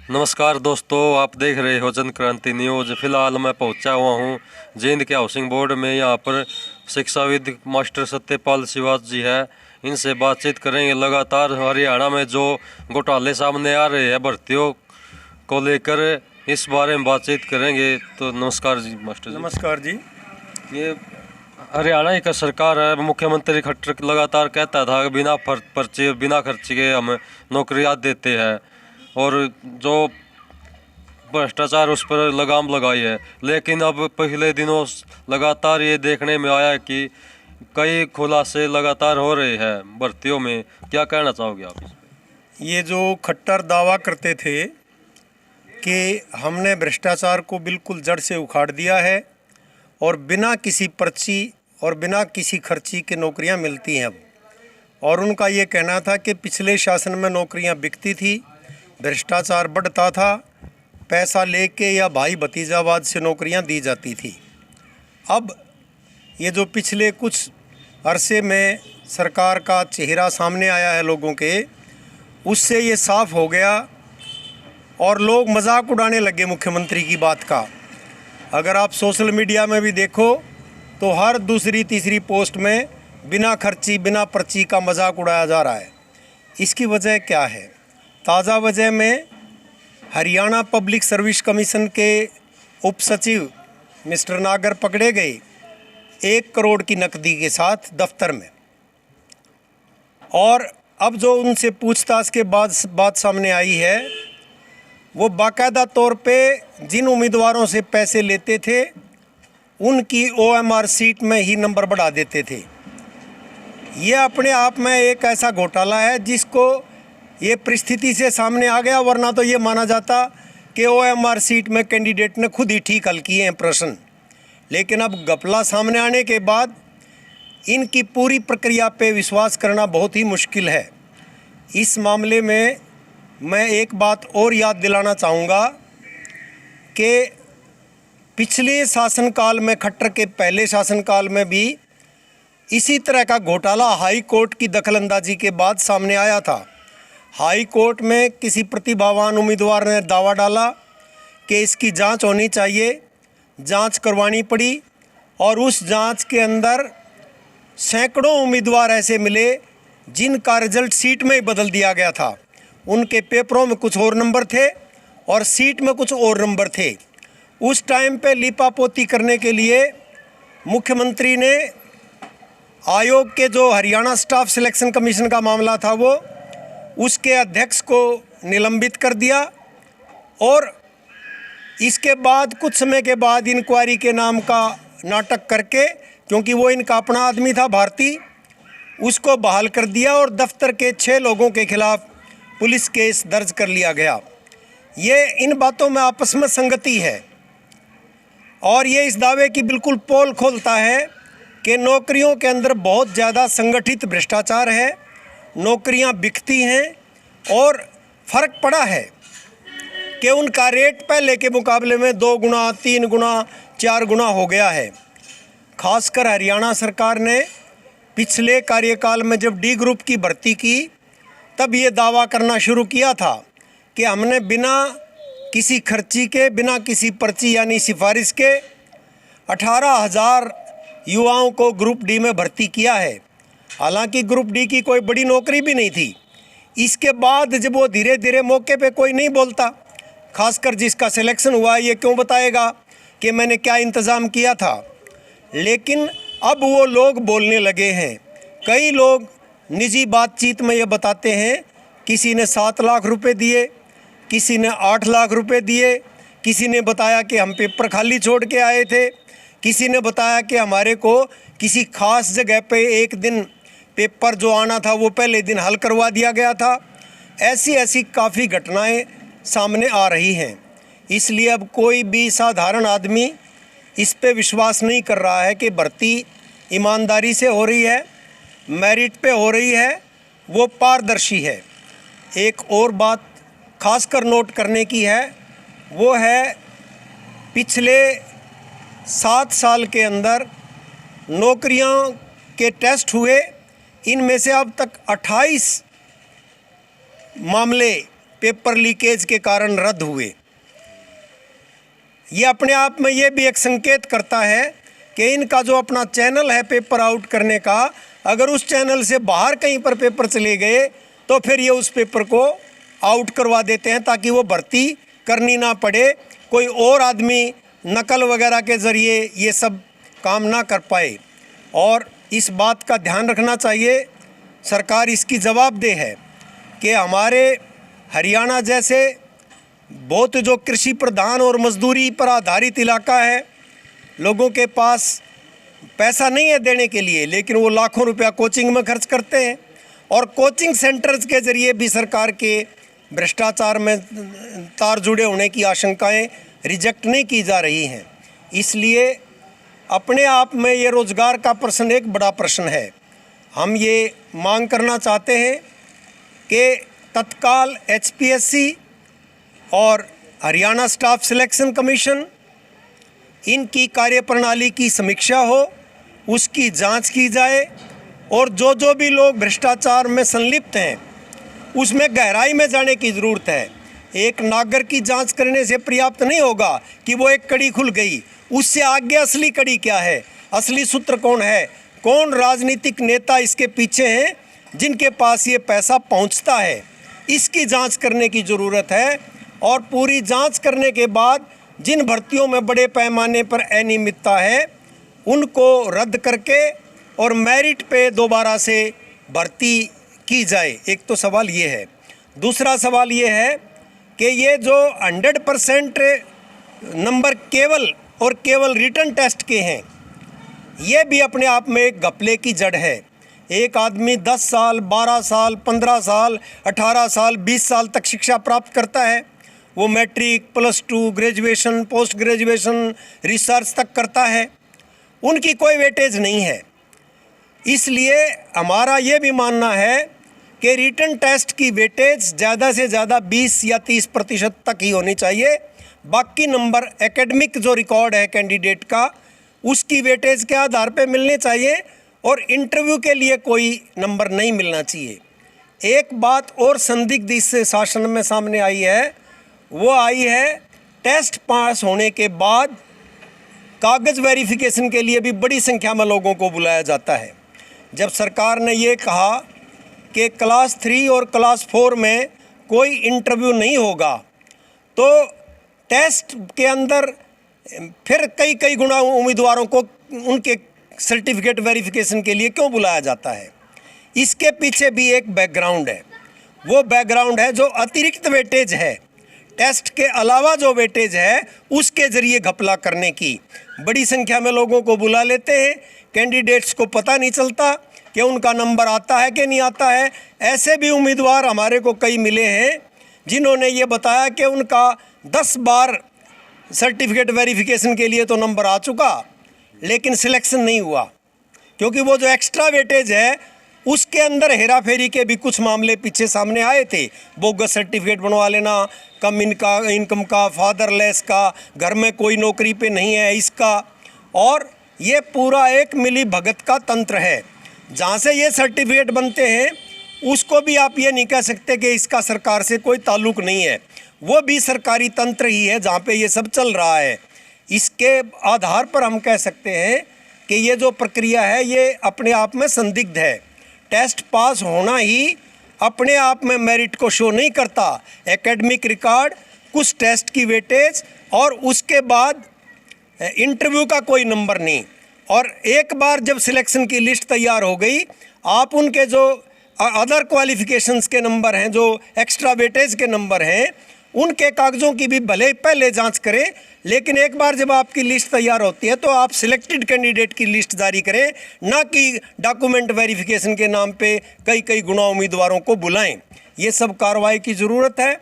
नमस्कार दोस्तों, आप देख रहे हो जन क्रांति न्यूज़। फिलहाल मैं पहुंचा हुआ हूं जींद के हाउसिंग बोर्ड में। यहां पर शिक्षाविद मास्टर सत्यपाल शिवाज जी है, इनसे बातचीत करेंगे। लगातार हरियाणा में जो घोटाले सामने आ रहे हैं भर्तियों को लेकर, इस बारे में बातचीत करेंगे। तो नमस्कार जी मास्टर जी। नमस्कार जी। ये हरियाणा की सरकार है, मुख्यमंत्री खट्टर लगातार कहता था कि बिना पर्चे बिना खर्चे के हम नौकरियां देते हैं और जो भ्रष्टाचार उस पर लगाम लगाई है। लेकिन अब पिछले दिनों लगातार ये देखने में आया कि कई खुलासे लगातार हो रहे हैं भर्तियों में। क्या कहना चाहोगे आप इस पे? ये जो खट्टर दावा करते थे कि हमने भ्रष्टाचार को बिल्कुल जड़ से उखाड़ दिया है और बिना किसी पर्ची और बिना किसी खर्ची के नौकरियां मिलती हैं अब, और उनका ये कहना था कि पिछले शासन में नौकरियां बिकती थी, भ्रष्टाचार बढ़ता था, पैसा लेके या भाई भतीजावाद से नौकरियां दी जाती थी। अब ये जो पिछले कुछ अरसे में सरकार का चेहरा सामने आया है लोगों के, उससे ये साफ हो गया और लोग मजाक उड़ाने लगे मुख्यमंत्री की बात का। अगर आप सोशल मीडिया में भी देखो तो हर दूसरी तीसरी पोस्ट में बिना खर्ची बिना पर्ची का मजाक उड़ाया जा रहा है। इसकी वजह क्या है? ताज़ा वजह में हरियाणा पब्लिक सर्विस कमीशन के उप सचिव मिस्टर नागर पकड़े गए 1 करोड़ की नकदी के साथ दफ्तर में, और अब जो उनसे पूछताछ के बाद बात सामने आई है, वो बाकायदा तौर पे जिन उम्मीदवारों से पैसे लेते थे उनकी OMR सीट में ही नंबर बढ़ा देते थे। ये अपने आप में एक ऐसा घोटाला है जिसको ये परिस्थिति से सामने आ गया, वरना तो ये माना जाता कि OMR सीट में कैंडिडेट ने खुद ही ठीक हल किए हैं प्रश्न। लेकिन अब घपला सामने आने के बाद इनकी पूरी प्रक्रिया पे विश्वास करना बहुत ही मुश्किल है। इस मामले में मैं एक बात और याद दिलाना चाहूँगा कि पिछले शासनकाल में, खट्टर के पहले शासनकाल में भी इसी तरह का घोटाला हाई कोर्ट की दखलंदाजी के बाद सामने आया था। हाई कोर्ट में किसी प्रतिभावान उम्मीदवार ने दावा डाला कि इसकी जांच होनी चाहिए, जांच करवानी पड़ी, और उस जांच के अंदर सैकड़ों उम्मीदवार ऐसे मिले जिनका रिजल्ट सीट में ही बदल दिया गया था। उनके पेपरों में कुछ और नंबर थे और सीट में कुछ और नंबर थे। उस टाइम पे लीपापोती करने के लिए मुख्यमंत्री ने आयोग के जो हरियाणा स्टाफ सिलेक्शन कमीशन का मामला था वो उसके अध्यक्ष को निलंबित कर दिया, और इसके बाद कुछ समय के बाद इंक्वायरी के नाम का नाटक करके, क्योंकि वो इनका अपना आदमी था भारती, उसको बहाल कर दिया और दफ्तर के 6 लोगों के खिलाफ पुलिस केस दर्ज कर लिया गया। ये इन बातों में आपस में संगति है और ये इस दावे की बिल्कुल पोल खोलता है कि नौकरियों के अंदर बहुत ज़्यादा संगठित भ्रष्टाचार है, नौकरियां बिकती हैं और फ़र्क पड़ा है कि उनका रेट पहले के मुकाबले में 2 गुना, 3 गुना, 4 गुना हो गया है। खासकर हरियाणा सरकार ने पिछले कार्यकाल में जब डी ग्रुप की भर्ती की तब ये दावा करना शुरू किया था कि हमने बिना किसी खर्ची के, बिना किसी पर्ची यानी सिफारिश के 18,000 युवाओं को ग्रुप डी में भर्ती किया है। हालांकि ग्रुप डी की कोई बड़ी नौकरी भी नहीं थी। इसके बाद जब वो धीरे धीरे मौके पे कोई नहीं बोलता, खासकर जिसका सिलेक्शन हुआ, ये क्यों बताएगा कि मैंने क्या इंतज़ाम किया था। लेकिन अब वो लोग बोलने लगे हैं। कई लोग निजी बातचीत में ये बताते हैं, किसी ने 7 लाख रुपए दिए, किसी ने 8 लाख रुपए दिए, किसी ने बताया कि हम पेपर खाली छोड़ के आए थे, किसी ने बताया कि हमारे को किसी खास जगह पे एक दिन पेपर जो आना था वो पहले दिन हल करवा दिया गया था। ऐसी काफ़ी घटनाएं सामने आ रही हैं। इसलिए अब कोई भी साधारण आदमी इस पे विश्वास नहीं कर रहा है कि भर्ती ईमानदारी से हो रही है, मेरिट पे हो रही है, वो पारदर्शी है। एक और बात खासकर नोट करने की है, वो है पिछले 7 साल के अंदर नौकरियों के टेस्ट हुए, इनमें से अब तक 28 मामले पेपर लीकेज के कारण रद्द हुए। ये अपने आप में ये भी एक संकेत करता है कि इनका जो अपना चैनल है पेपर आउट करने का, अगर उस चैनल से बाहर कहीं पर पेपर चले गए तो फिर ये उस पेपर को आउट करवा देते हैं ताकि वो भर्ती करनी ना पड़े, कोई और आदमी नकल वगैरह के ज़रिए ये सब काम ना कर पाए। और इस बात का ध्यान रखना चाहिए, सरकार इसकी जवाबदेह है कि हमारे हरियाणा जैसे बहुत जो कृषि प्रधान और मजदूरी पर आधारित इलाका है, लोगों के पास पैसा नहीं है देने के लिए, लेकिन वो लाखों रुपया कोचिंग में खर्च करते हैं और कोचिंग सेंटर्स के ज़रिए भी सरकार के भ्रष्टाचार में तार जुड़े होने की आशंकाएं रिजेक्ट नहीं की जा रही हैं। इसलिए अपने आप में ये रोज़गार का प्रश्न एक बड़ा प्रश्न है। हम ये मांग करना चाहते हैं कि तत्काल HPSC और हरियाणा स्टाफ सिलेक्शन कमीशन इनकी कार्यप्रणाली की समीक्षा हो, उसकी जांच की जाए और जो भी लोग भ्रष्टाचार में संलिप्त हैं उसमें गहराई में जाने की ज़रूरत है। एक नागर की जांच करने से पर्याप्त नहीं होगा कि वो एक कड़ी खुल गई, उससे आगे असली कड़ी क्या है, असली सूत्र कौन है, कौन राजनीतिक नेता इसके पीछे हैं जिनके पास ये पैसा पहुंचता है, इसकी जांच करने की ज़रूरत है। और पूरी जांच करने के बाद जिन भर्तियों में बड़े पैमाने पर अनियमितता है उनको रद्द करके और मेरिट पे दोबारा से भर्ती की जाए। एक तो सवाल ये है। दूसरा सवाल ये है कि ये जो 100% नंबर केवल रिटन टेस्ट के हैं, ये भी अपने आप में एक घपले की जड़ है। एक आदमी 10 साल, 12 साल, 15 साल, 18 साल, 20 साल तक शिक्षा प्राप्त करता है। वो matric, +2, graduation, post graduation, research तक करता है, उनकी कोई वेटेज नहीं है। इसलिए हमारा ये भी मानना है कि रिटन टेस्ट की वेटेज ज़्यादा से ज़्यादा 20 या 30% तक ही होनी चाहिए। बाकी नंबर एकेडमिक जो रिकॉर्ड है कैंडिडेट का, उसकी वेटेज के आधार पे मिलने चाहिए और इंटरव्यू के लिए कोई नंबर नहीं मिलना चाहिए। एक बात और संदिग्ध इस शासन में सामने आई है, वो आई है टेस्ट पास होने के बाद कागज़ वेरिफिकेशन के लिए भी बड़ी संख्या में लोगों को बुलाया जाता है। जब सरकार ने ये कहा कि क्लास 3 और क्लास 4 में कोई इंटरव्यू नहीं होगा, तो टेस्ट के अंदर फिर कई गुना उम्मीदवारों को उनके सर्टिफिकेट वेरिफिकेशन के लिए क्यों बुलाया जाता है? इसके पीछे भी एक बैकग्राउंड है। वो बैकग्राउंड है जो अतिरिक्त वेटेज है, टेस्ट के अलावा जो वेटेज है उसके ज़रिए घपला करने की। बड़ी संख्या में लोगों को बुला लेते हैं, कैंडिडेट्स को पता नहीं चलता कि उनका नंबर आता है कि नहीं आता है। ऐसे भी उम्मीदवार हमारे को कई मिले हैं जिन्होंने ये बताया कि उनका 10 बार सर्टिफिकेट वेरिफिकेशन के लिए तो नंबर आ चुका, लेकिन सिलेक्शन नहीं हुआ, क्योंकि वो जो एक्स्ट्रा वेटेज है उसके अंदर हेरा फेरी के भी कुछ मामले पीछे सामने आए थे। बोगस सर्टिफिकेट बनवा लेना, कम इनकम का, फादरलेस का, घर में कोई नौकरी पे नहीं है इसका, और ये पूरा एक मिली भगत का तंत्र है। जहाँ से ये सर्टिफिकेट बनते हैं उसको भी आप ये नहीं कह सकते कि इसका सरकार से कोई ताल्लुक़ नहीं है, वो भी सरकारी तंत्र ही है जहाँ पे ये सब चल रहा है। इसके आधार पर हम कह सकते हैं कि ये जो प्रक्रिया है ये अपने आप में संदिग्ध है। टेस्ट पास होना ही अपने आप में मेरिट को शो नहीं करता। एकेडमिक रिकॉर्ड, कुछ टेस्ट की वेटेज और उसके बाद इंटरव्यू का कोई नंबर नहीं। और एक बार जब सिलेक्शन की लिस्ट तैयार हो गई, आप उनके जो अदर क्वालिफिकेशंस के नंबर हैं, जो एक्स्ट्रा वेटेज के नंबर हैं, उनके कागज़ों की भी भले पहले जांच करें, लेकिन एक बार जब आपकी लिस्ट तैयार होती है तो आप सिलेक्टेड कैंडिडेट की लिस्ट जारी करें, ना कि डॉक्यूमेंट वेरिफिकेशन के नाम पे कई गुना उम्मीदवारों को बुलाएं। ये सब कार्रवाई की ज़रूरत है।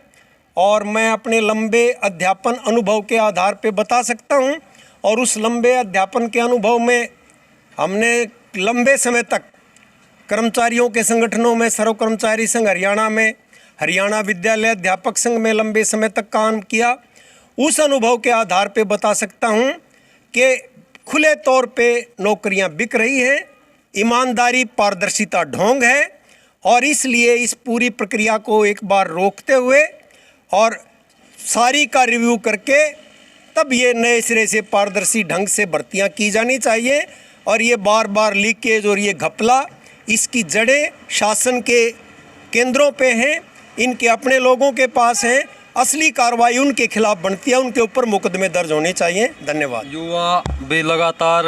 और मैं अपने लंबे अध्यापन अनुभव के आधार पे बता सकता हूं, और उस लंबे अध्यापन के अनुभव में हमने लंबे समय तक कर्मचारियों के संगठनों में, सर्व कर्मचारी संघ हरियाणा में, हरियाणा विद्यालय अध्यापक संघ में लंबे समय तक काम किया। उस अनुभव के आधार पे बता सकता हूं कि खुले तौर पे नौकरियां बिक रही हैं, ईमानदारी, पारदर्शिता ढोंग है, और इसलिए इस पूरी प्रक्रिया को एक बार रोकते हुए और सारी का रिव्यू करके तब ये नए सिरे से पारदर्शी ढंग से भर्तियां की जानी चाहिए। और ये बार बार लीकेज और ये घपला, इसकी जड़ें शासन के केंद्रों पे हैं, इनके अपने लोगों के पास हैं। असली कार्रवाई उनके खिलाफ बनती है, उनके ऊपर मुकदमे दर्ज होने चाहिए। धन्यवाद। युवा भी लगातार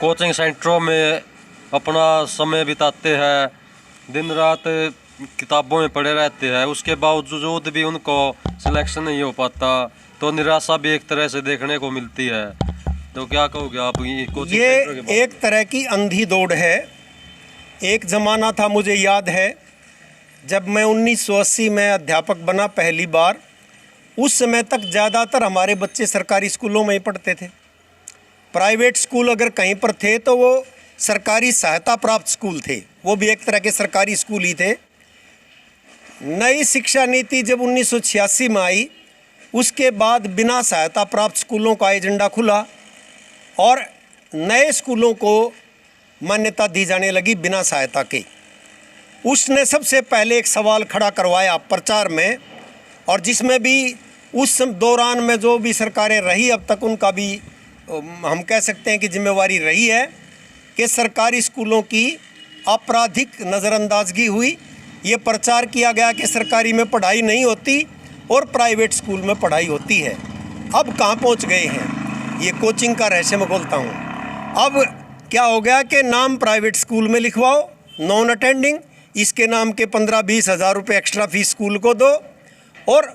कोचिंग सेंटरों में अपना समय बिताते हैं, दिन रात किताबों में पड़े रहते हैं, उसके बावजूद भी उनको सिलेक्शन नहीं हो पाता, तो निराशा भी एक तरह से देखने को मिलती है। तो क्या कहोगे आप ये कोचिंग ये सेंटर के बारे में? एक तरह की अंधी दौड़ है। एक ज़माना था, मुझे याद है, जब मैं 1980 में अध्यापक बना पहली बार, उस समय तक ज़्यादातर हमारे बच्चे सरकारी स्कूलों में ही पढ़ते थे। प्राइवेट स्कूल अगर कहीं पर थे तो वो सरकारी सहायता प्राप्त स्कूल थे, वो भी एक तरह के सरकारी स्कूल ही थे। नई शिक्षा नीति जब 1986 में आई, उसके बाद बिना सहायता प्राप्त स्कूलों का एजेंडा खुला और नए स्कूलों को मान्यता दी जाने लगी बिना सहायता के। उसने सबसे पहले एक सवाल खड़ा करवाया प्रचार में, और जिसमें भी उस दौरान में जो भी सरकारें रही अब तक, उनका भी हम कह सकते हैं कि जिम्मेवारी रही है कि सरकारी स्कूलों की आपराधिक नज़रअंदाजगी हुई। ये प्रचार किया गया कि सरकारी में पढ़ाई नहीं होती और प्राइवेट स्कूल में पढ़ाई होती है। अब कहाँ पहुँच गए हैं, ये कोचिंग का रहस्य मैं बोलता हूँ। अब क्या हो गया कि नाम प्राइवेट स्कूल में लिखवाओ, नॉन अटेंडिंग, इसके नाम के 15-20 हज़ार रुपये एक्स्ट्रा फीस स्कूल को दो और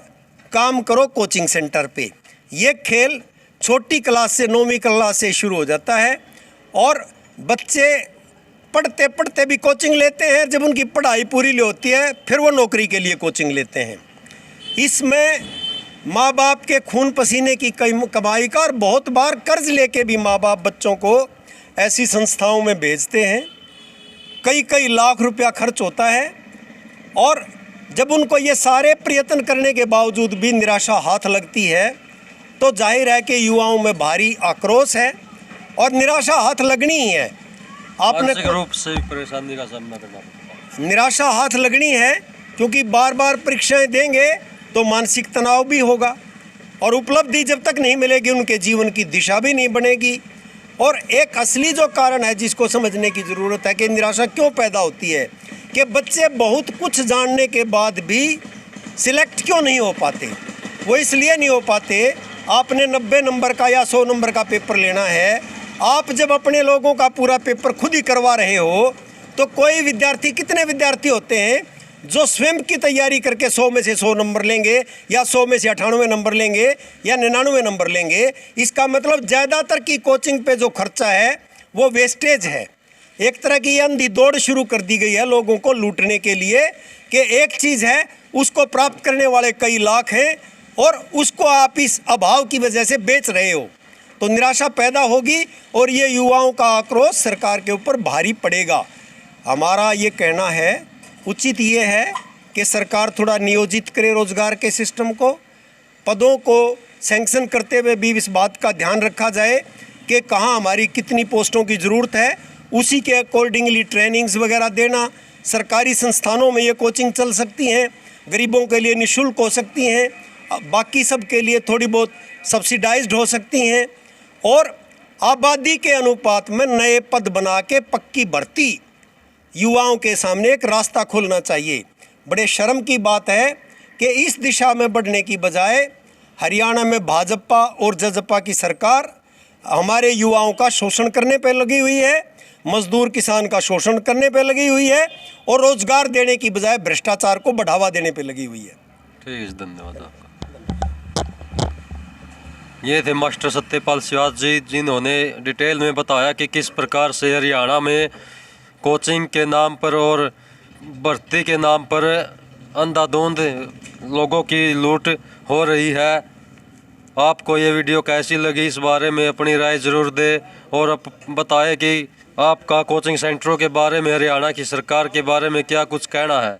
काम करो कोचिंग सेंटर पे। ये खेल छोटी क्लास से 9वीं क्लास से शुरू हो जाता है और बच्चे पढ़ते पढ़ते भी कोचिंग लेते हैं। जब उनकी पढ़ाई पूरी होती है फिर वो नौकरी के लिए कोचिंग लेते हैं। इसमें माँ बाप के खून पसीने की कमाई का और बहुत बार कर्ज लेके भी माँ बाप बच्चों को ऐसी संस्थाओं में भेजते हैं। कई लाख रुपया खर्च होता है और जब उनको ये सारे प्रयत्न करने के बावजूद भी निराशा हाथ लगती है तो जाहिर है कि युवाओं में भारी आक्रोश है और निराशा हाथ लगनी ही है। आपने मानसिक रूप से परेशानी का सामना करना पड़ता है। निराशा हाथ लगनी है क्योंकि बार बार परीक्षाएं देंगे तो मानसिक तनाव भी होगा और उपलब्धि जब तक नहीं मिलेगी उनके जीवन की दिशा भी नहीं बनेगी। और एक असली जो कारण है जिसको समझने की ज़रूरत है कि निराशा क्यों पैदा होती है, कि बच्चे बहुत कुछ जानने के बाद भी सिलेक्ट क्यों नहीं हो पाते। वो इसलिए नहीं हो पाते, आपने 90 नंबर का या 100 नंबर का पेपर लेना है, आप जब अपने लोगों का पूरा पेपर खुद ही करवा रहे हो तो कोई विद्यार्थी, कितने विद्यार्थी होते हैं जो स्वयं की तैयारी करके 100 में से 100 नंबर लेंगे या 100 में से 98 नंबर लेंगे या 99 नंबर लेंगे। इसका मतलब ज़्यादातर की कोचिंग पे जो खर्चा है वो वेस्टेज है। एक तरह की अंधी दौड़ शुरू कर दी गई है लोगों को लूटने के लिए कि एक चीज़ है उसको प्राप्त करने वाले कई लाख हैं और उसको आप इस अभाव की वजह से बेच रहे हो, तो निराशा पैदा होगी और ये युवाओं का आक्रोश सरकार के ऊपर भारी पड़ेगा। हमारा ये कहना है, उचित ये है कि सरकार थोड़ा नियोजित करे रोजगार के सिस्टम को, पदों को सैंक्शन करते हुए भी इस बात का ध्यान रखा जाए कि कहाँ हमारी कितनी पोस्टों की ज़रूरत है, उसी के अकॉर्डिंगली ट्रेनिंग्स वगैरह देना। सरकारी संस्थानों में ये कोचिंग चल सकती हैं, गरीबों के लिए निःशुल्क हो सकती हैं, बाकी सब के लिए थोड़ी बहुत सब्सिडाइज्ड हो सकती हैं और आबादी के अनुपात में नए पद बना के पक्की भर्ती युवाओं के सामने एक रास्ता खोलना चाहिए। बड़े शर्म की बात है कि इस दिशा में बढ़ने की बजाय हरियाणा में भाजपा और जजपा की सरकार हमारे युवाओं का शोषण करने पे लगी हुई है, मजदूर किसान का शोषण करने पे लगी हुई है और रोजगार देने की बजाय भ्रष्टाचार को बढ़ावा देने पे लगी हुई है। ठीक है, धन्यवाद आपका। ये थे मास्टर सत्यपाल सिवाज जी, जिन्होंने डिटेल में बताया कि किस प्रकार से हरियाणा में कोचिंग के नाम पर और भर्ती के नाम पर अंधाधुंध लोगों की लूट हो रही है। आपको ये वीडियो कैसी लगी, इस बारे में अपनी राय ज़रूर दें और बताएं कि आपका कोचिंग सेंटरों के बारे में, हरियाणा की सरकार के बारे में क्या कुछ कहना है।